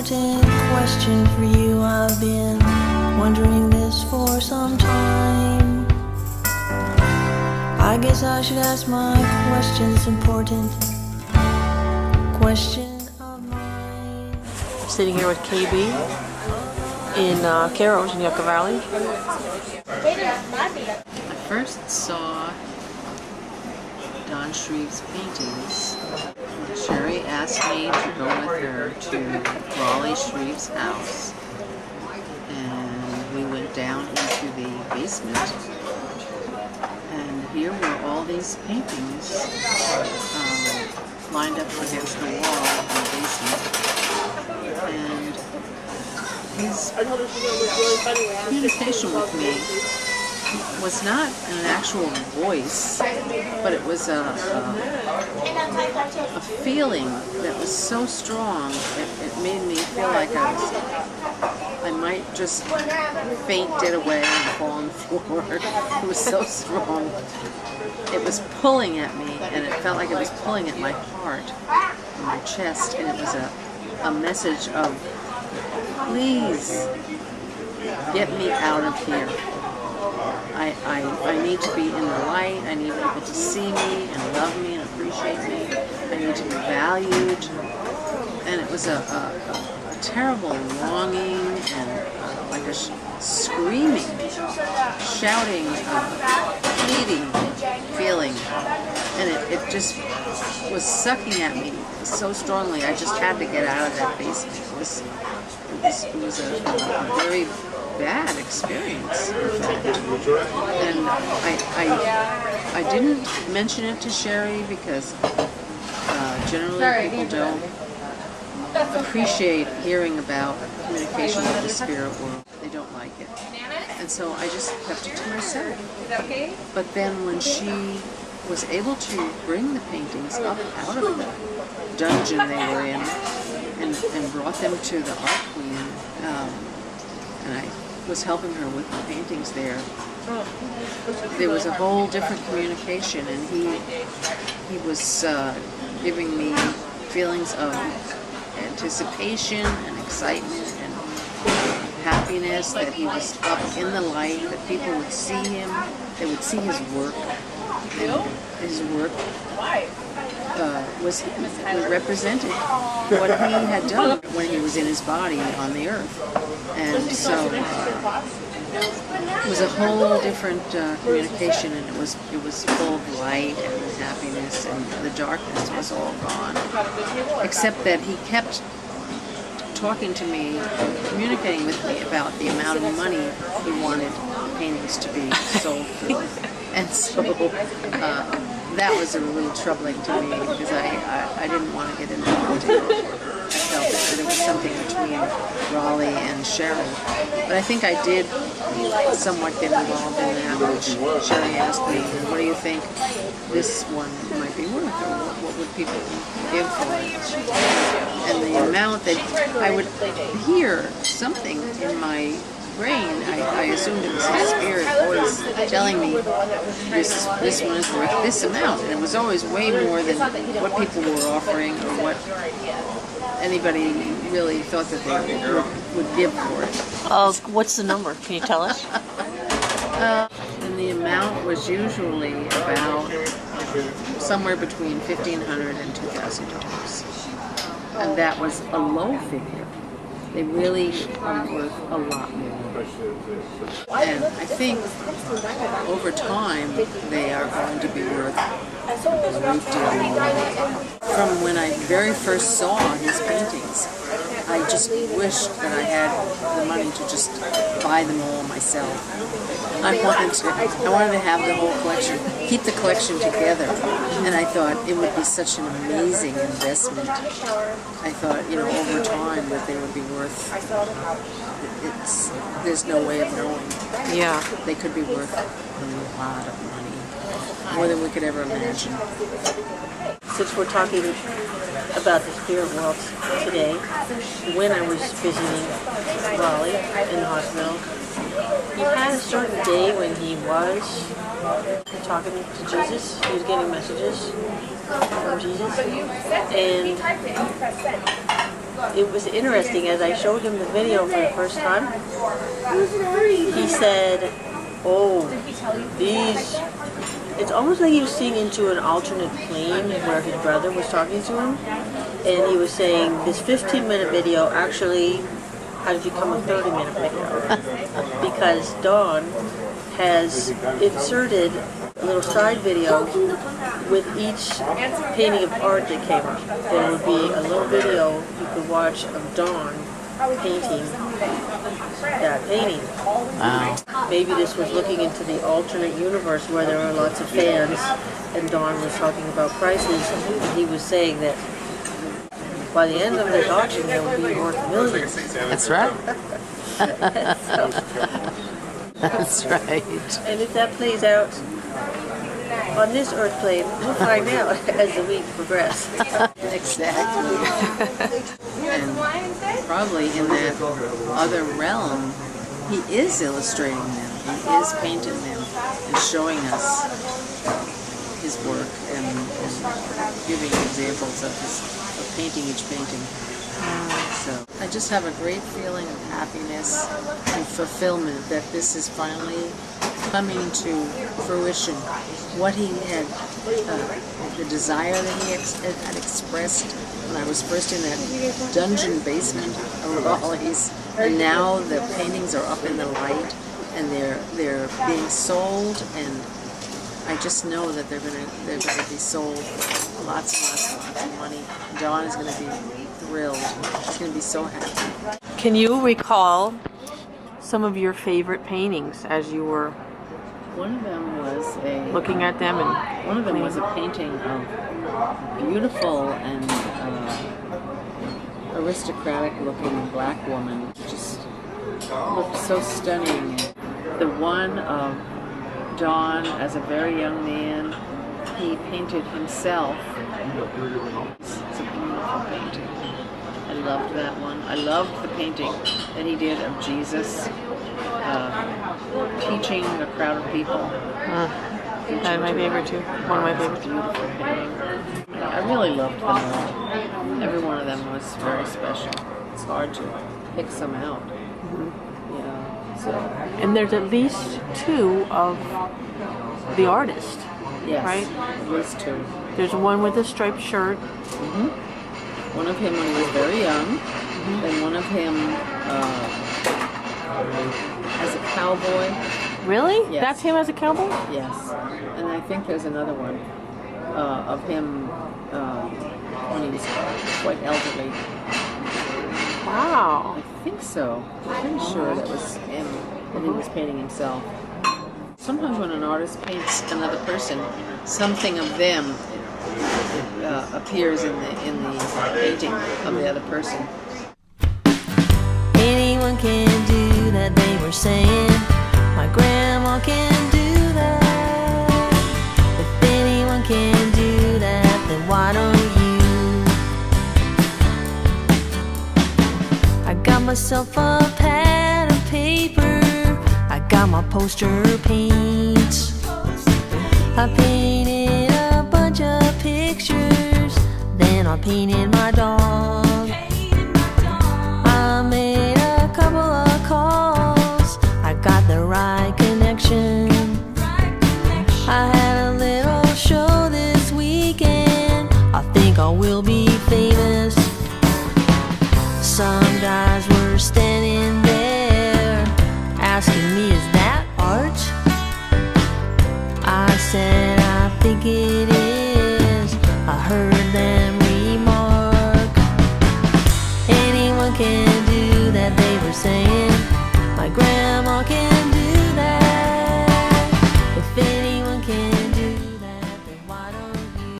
important question for you. I've been wondering this for some time. I guess I should ask my questions. Important question of mine. Sitting here with KB in Carrows in Yucca Valley. I first saw Don Shreves' paintings. Shari asked me to go with her to Raleigh Shreves' house, and we went down into the basement, and here were all these paintings lined up against the wall in the basement, and his communication with me was not an actual voice, but it was a feeling that was so strong. It made me feel like I might just faint dead away and fall on the floor. It was so strong. It was pulling at me, and it felt like it was pulling at my heart, my chest, and it was a message of, please get me out of here. I need to be in the light. I need people to see me and love me and appreciate me. I need to be valued. And it was a terrible longing and like a screaming, shouting, pleading feeling. And it just was sucking at me so strongly. I just had to get out of that basement. It was a very bad experience, and I didn't mention it to Shari because generally people don't appreciate hearing about communication with the spirit world. They don't like it, and so I just kept it to myself. But then when she was able to bring the paintings up out of the dungeon they were in and brought them to the art queen, and I was helping her with the paintings there. There was a whole different communication, and he was giving me feelings of anticipation and excitement and happiness that he was up in the light, that people would see him, they would see his work, and his work was represented what he had done when he was in his body on the earth. And so it was a whole different communication, and it was full of light and happiness, and the darkness was all gone, except that he kept talking to me, communicating with me about the amount of money he wanted the paintings to be sold for. And so that was a little troubling to me because I didn't want to get involved in it. I felt that there was something between Raleigh and Shari. But I think I did somewhat get involved in that, which Shari asked me, what do you think this one might be worth, or what would people give for it? And the amount that I would hear something in my brain, I assumed it was his spirit voice telling me this one is worth this amount, and it was always way more than what people were offering or what anybody really thought that they would give for it. What's the number? Can you tell us? And the amount was usually about somewhere between $1,500 and $2,000, and that was a low figure. They really are worth a lot more. And I think over time they are going to be worth a great deal more. From when I very first saw his paintings, I just wished that I had the money to just buy them all myself. I wanted to have the whole collection, keep the collection together, and I thought it would be such an amazing investment. I thought, over time that they would be worth, there's no way of knowing. Yeah. They could be worth a lot of money, more than we could ever imagine. Since we're talking about the spirit world today, when I was visiting Raleigh in the hospital, he had a certain day when he was talking to Jesus. He was getting messages from Jesus, and it was interesting as I showed him the video for the first time. He said, "Oh, these." It's almost like he was seeing into an alternate plane where his brother was talking to him, and he was saying this 15-minute video actually had become a 30-minute video because Dawn has inserted a little side video with each painting of art that came up. There would be a little video you could watch of Dawn painting that painting. Wow. Maybe this was looking into the alternate universe where there are lots of fans, and Dawn was talking about prices, and he was saying that by the end of this auction there will be worth millions. That's right. So, That's right. and if that plays out on this Earth plane, we'll find out as the week progresses. Exactly. And probably in that other realm, he is illustrating them. He is painting them and showing us his work and giving examples of painting each painting. So I just have a great feeling of happiness and fulfillment that this is finally coming to fruition. What he had, the desire that he had expressed when I was first in that dungeon basement of Raleigh's, and now the paintings are up in the light and they're being sold, and I just know that they're gonna be sold lots and lots of money. Dawn is gonna be thrilled. She's gonna be so happy. Can you recall some of your favorite paintings as you were One of them was looking at them? And one of them was a painting of a beautiful and aristocratic-looking black woman. Just looked so stunning. The one of Dawn as a very young man, he painted himself. It's a beautiful painting. I loved that one. I loved the painting that he did of Jesus teaching a crowd of people. That's my favorite too. One of my favorites. Beautiful painting. I really loved them all. Every one of them was very special. It's hard to pick some out. So And there's at least two of the artist, yes, right? at least two. There's one with a striped shirt. One of him when he was very young, and one of him as a cowboy. Really? Yes. That's him as a cowboy? Yes, and I think there's another one of him when he was quite elderly. Wow. I think so. I'm pretty sure that was him, and he was painting himself. Sometimes when an artist paints another person, something of them appears in the painting of the other person. Anyone can do that, they were saying. My grandma can do that. If anyone can do that, then why don't you? I got myself a pad of paper, I got my poster paints. I painted a bunch of pictures, then I painted my dog. I made a couple of calls, I got the right connection. I had a little show this weekend, I think I will be famous. Some guys were standing there asking me, is that art? I said, I think it is. I heard them